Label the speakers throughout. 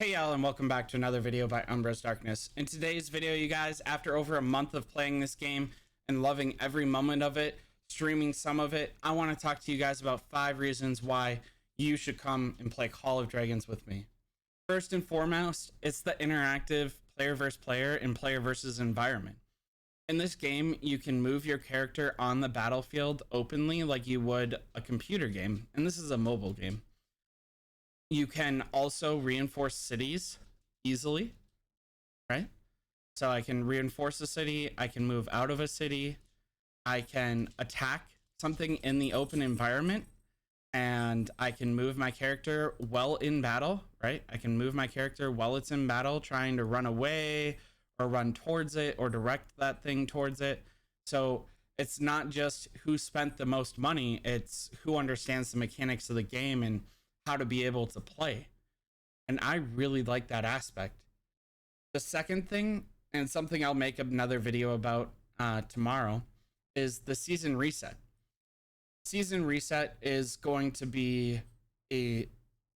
Speaker 1: Hey y'all, and welcome back to another video by UmbrasDarkness. In today's video, you guys, after over a month of playing this game and loving every moment of it, streaming some of it, I want to talk to you guys about 5 reasons why you should come and play Call of Dragons with me. First and foremost, it's the interactive player versus player and player versus environment. In this game, you can move your character on the battlefield openly like you would a computer game, and this is a mobile game. You can also reinforce cities easily, right? So I can reinforce a city, I can move out of a city, I can attack something in the open environment, and I can move my character while in battle, right? I can move my character while it's in battle, trying to run away or run towards it or direct that thing towards it. So it's not just who spent the most money, it's who understands the mechanics of the game and how to be able to play. And I really like that aspect. The second thing, and something I'll make another video about tomorrow, is the season reset. Season reset is going to be a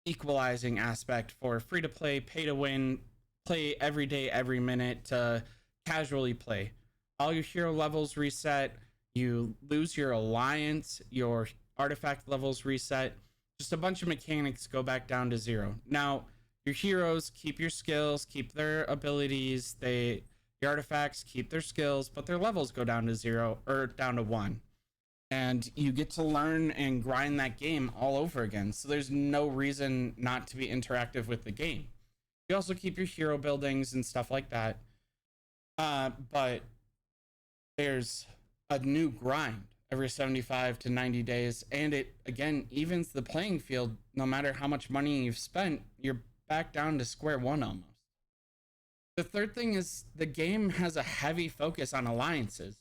Speaker 1: equalizing aspect for free to play, pay to win, play every day, every minute, to casually play. All your hero levels reset, you lose your alliance, your artifact levels reset, just a bunch of mechanics go back down to 0. Now, your heroes keep your skills, keep their abilities, your artifacts keep their skills, but their levels go down to 0 or down to 1. And you get to learn and grind that game all over again. So there's no reason not to be interactive with the game. You also keep your hero buildings and stuff like that. But there's a new grind every 75 to 90 days, and it again evens the playing field. No matter how much money you've spent, you're back down to square one almost. The third thing is the game has a heavy focus on alliances.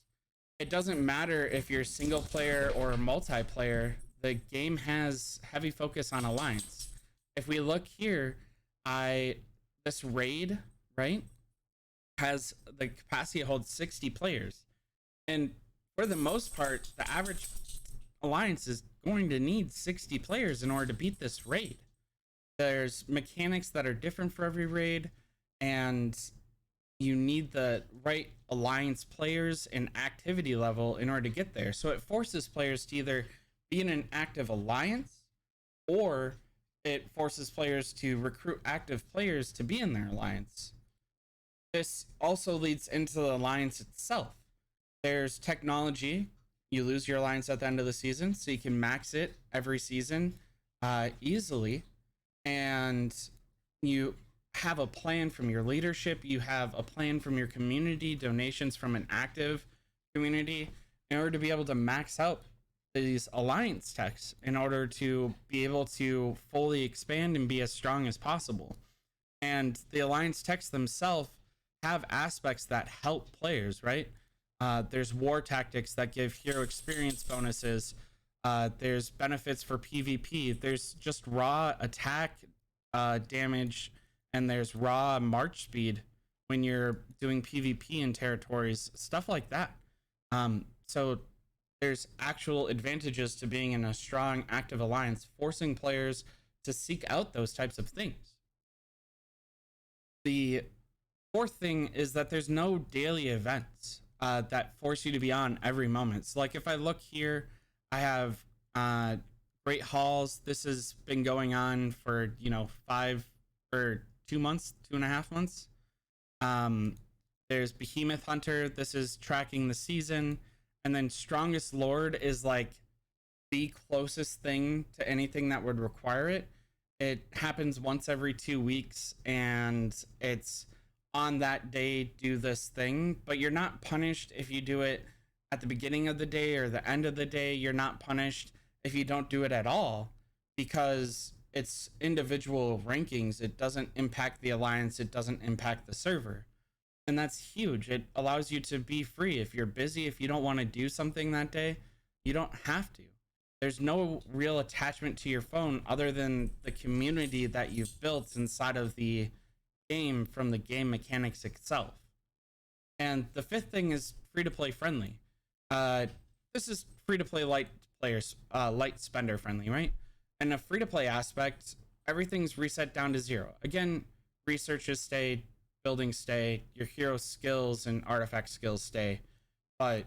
Speaker 1: It doesn't matter if you're single player or multiplayer, the game has heavy focus on alliance. If we look here, this raid, right, has the capacity to hold 60 players, and for the most part, the average alliance is going to need 60 players in order to beat this raid. There's mechanics that are different for every raid, and you need the right alliance players and activity level in order to get there. So it forces players to either be in an active alliance, or it forces players to recruit active players to be in their alliance. This also leads into the alliance itself. There's technology. You lose your alliance at the end of the season, so you can max it every season easily. And you have a plan from your leadership. You have a plan from your community, donations from an active community, in order to be able to max out these alliance techs in order to be able to fully expand and be as strong as possible. And the alliance techs themselves have aspects that help players, right? There's war tactics that give hero experience bonuses. There's benefits for PvP. There's just raw attack damage, and there's raw march speed when you're doing PvP in territories, stuff like that. So there's actual advantages to being in a strong active alliance, forcing players to seek out those types of things. The fourth thing is that there's no daily events that force you to be on every moment. So like if I look here, I have Great Halls. This has been going on for 2 months, 2.5 months. There's Behemoth Hunter. This is tracking the season. And then Strongest Lord is like the closest thing to anything that would require it. It happens once every 2 weeks, and it's on that day do this thing, but you're not punished if you do it at the beginning of the day or the end of the day. You're not punished if you don't do it at all, because it's individual rankings. It doesn't impact the alliance, it doesn't impact the server, and that's huge. It allows you to be free. If you're busy, if you don't want to do something that day, you don't have to. There's no real attachment to your phone other than the community that you've built inside of the game from the game mechanics itself. And the fifth thing is free to play friendly. This is free to play light players, light spender friendly, right? And a free to play aspect, everything's reset down to 0. Again, researches stay, building stay, your hero skills and artifact skills stay, but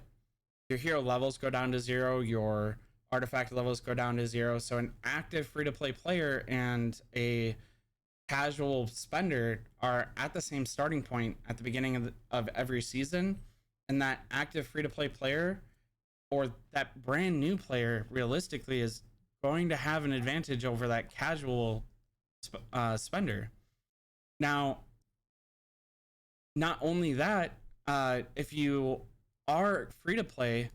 Speaker 1: your hero levels go down to 0, your artifact levels go down to 0. So an active free-to-play player and a casual spender are at the same starting point at the beginning of every season, and that active free-to-play player or that brand new player realistically is going to have an advantage over that casual spender. Now, not only that, if you are free to play,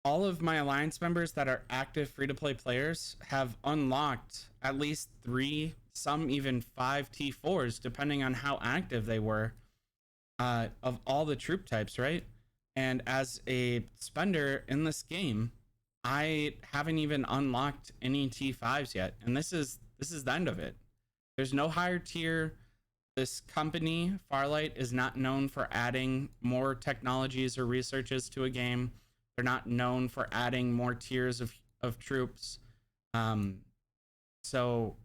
Speaker 1: all of my alliance members that are active free to play players have unlocked at least 3, some even 5 T4s, depending on how active they were, of all the troop types, right? And as a spender in this game, I haven't even unlocked any T5s yet, and this is the end of it. There's no higher tier. This company, Farlight, is not known for adding more technologies or researches to a game. They're not known for adding more tiers of troops. So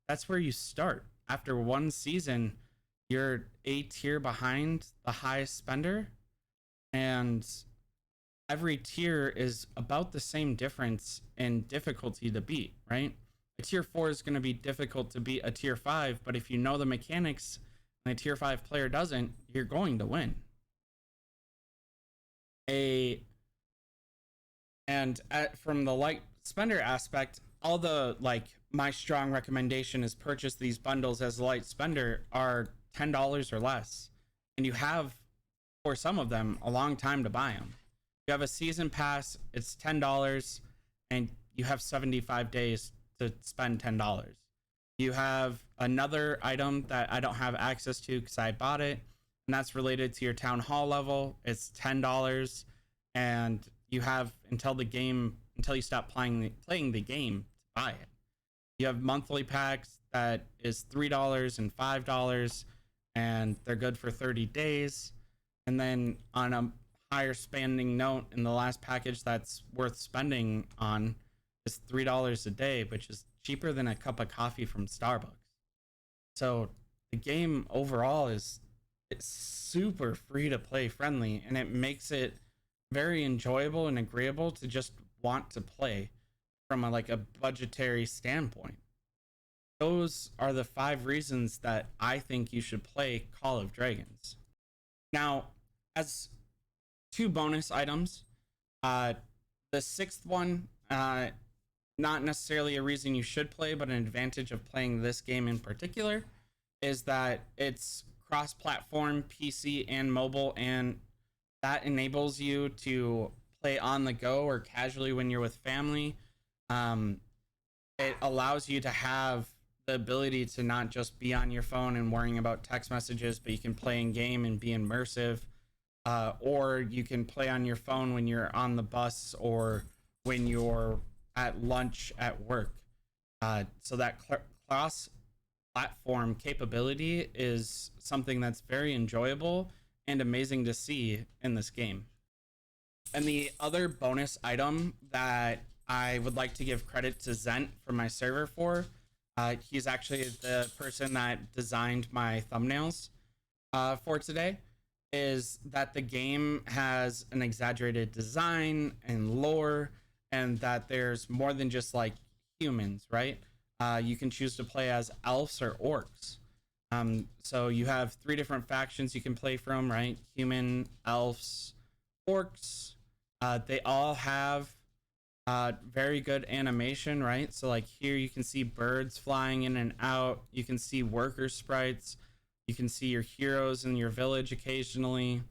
Speaker 1: that's where you start. After one season, you're a tier behind the highest spender, and every tier is about the same difference in difficulty to beat, right? A tier 4 is going to be difficult to beat a tier 5, but if you know the mechanics and a tier 5 player doesn't, you're going to win. From the light spender aspect, all the my strong recommendation is purchase these bundles as a light spender are $10 or less, and you have, for some of them, a long time to buy them. You have a season pass, it's $10, and you have 75 days to spend $10. You have another item that I don't have access to because I bought it, and that's related to your town hall level. It's $10, and you have until you stop playing the game to buy it. You have monthly packs that is $3 and $5, and they're good for 30 days. And then on a higher spending note, in the last package that's worth spending on is $3 a day, which is cheaper than a cup of coffee from Starbucks. So the game overall it's super free to play friendly, and it makes it very enjoyable and agreeable to just want to play from a budgetary standpoint. Those are the 5 reasons that I think you should play Call of Dragons. Now, as 2 bonus items, the 6th one, not necessarily a reason you should play, but an advantage of playing this game in particular, is that it's cross-platform, PC and mobile, and that enables you to play on the go or casually when you're with family. It allows you to have the ability to not just be on your phone and worrying about text messages, but you can play in game and be immersive. Or you can play on your phone when you're on the bus or when you're at lunch at work. So that cross-platform capability is something that's very enjoyable and amazing to see in this game. And the other bonus item that I would like to give credit to Zent from my server for, he's actually the person that designed my thumbnails for today, is that the game has an exaggerated design and lore, and that there's more than just humans, right? You can choose to play as elves or orcs. So you have 3 different factions you can play from, right? Human, elves, orcs. They all have very good animation, right? So here you can see birds flying in and out. You can see worker sprites. You can see your heroes in your village occasionally.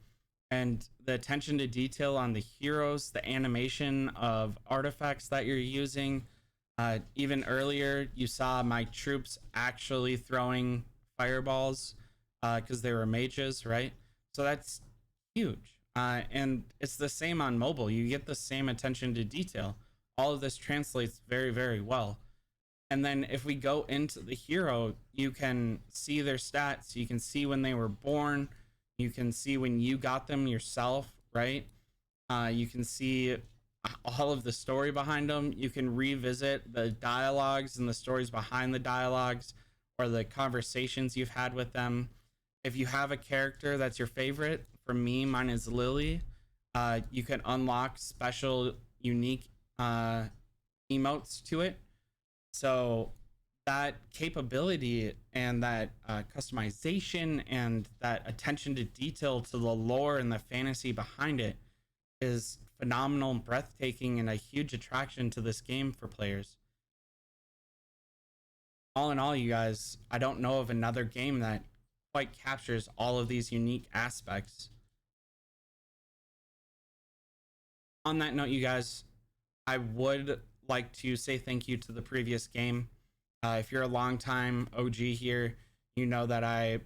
Speaker 1: And the attention to detail on the heroes, the animation of artifacts that you're using. Even earlier, you saw my troops actually throwing fireballs because they were mages, right? So that's huge. And it's the same on mobile. You get the same attention to detail. All of this translates very, very well. And then if we go into the hero, you can see their stats. You can see when they were born. You can see when you got them yourself, right? You can see all of the story behind them. You can revisit the dialogues and the stories behind the dialogues, or the conversations you've had with them. If you have a character that's your favorite, for me, mine is Lily. You can unlock special, unique emotes to it. So that capability and that customization and that attention to detail to the lore and the fantasy behind it is phenomenal and breathtaking and a huge attraction to this game for players. All in all, you guys, I don't know of another game that quite captures all of these unique aspects. On that note, you guys, I would like to say thank you to the previous game. If you're a long time OG here, you know that I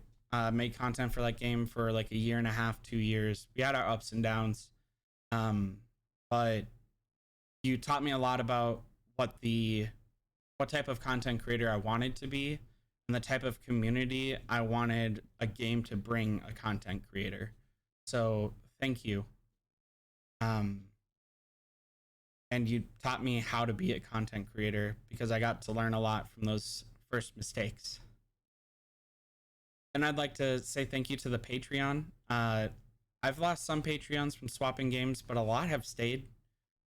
Speaker 1: made content for that game for like a year and a half, 2 years. We had our ups and downs, but you taught me a lot about what type of content creator I wanted to be and the type of community I wanted a game to bring a content creator. So thank you. And you taught me how to be a content creator because I got to learn a lot from those first mistakes. And I'd like to say thank you to the Patreon. I've lost some Patreons from swapping games, but a lot have stayed.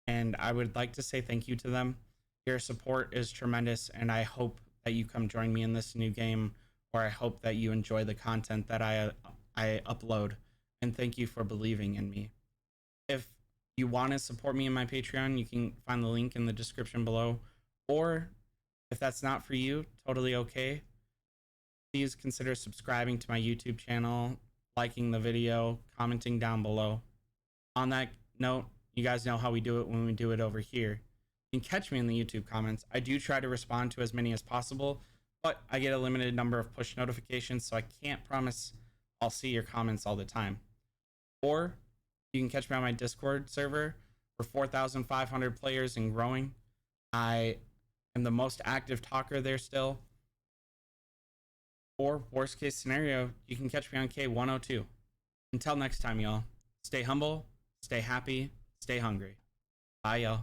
Speaker 1: And I would like to say thank you to them. Your support is tremendous, and I hope that you come join me in this new game, or I hope that you enjoy the content that I upload. And thank you for believing in me. If you want to support me in my Patreon, you can find the link in the description below. Or if that's not for you, totally okay. Please consider subscribing to my YouTube channel, liking the video, commenting down below. On that note, you guys know how we do it when we do it over here. You can catch me in the YouTube comments. I do try to respond to as many as possible, but I get a limited number of push notifications, so I can't promise I'll see your comments all the time. Or you can catch me on my Discord server. We're 4,500 players and growing. I am the most active talker there still. Or worst case scenario, you can catch me on K102. Until next time, y'all, stay humble, stay happy, stay hungry. Bye, y'all.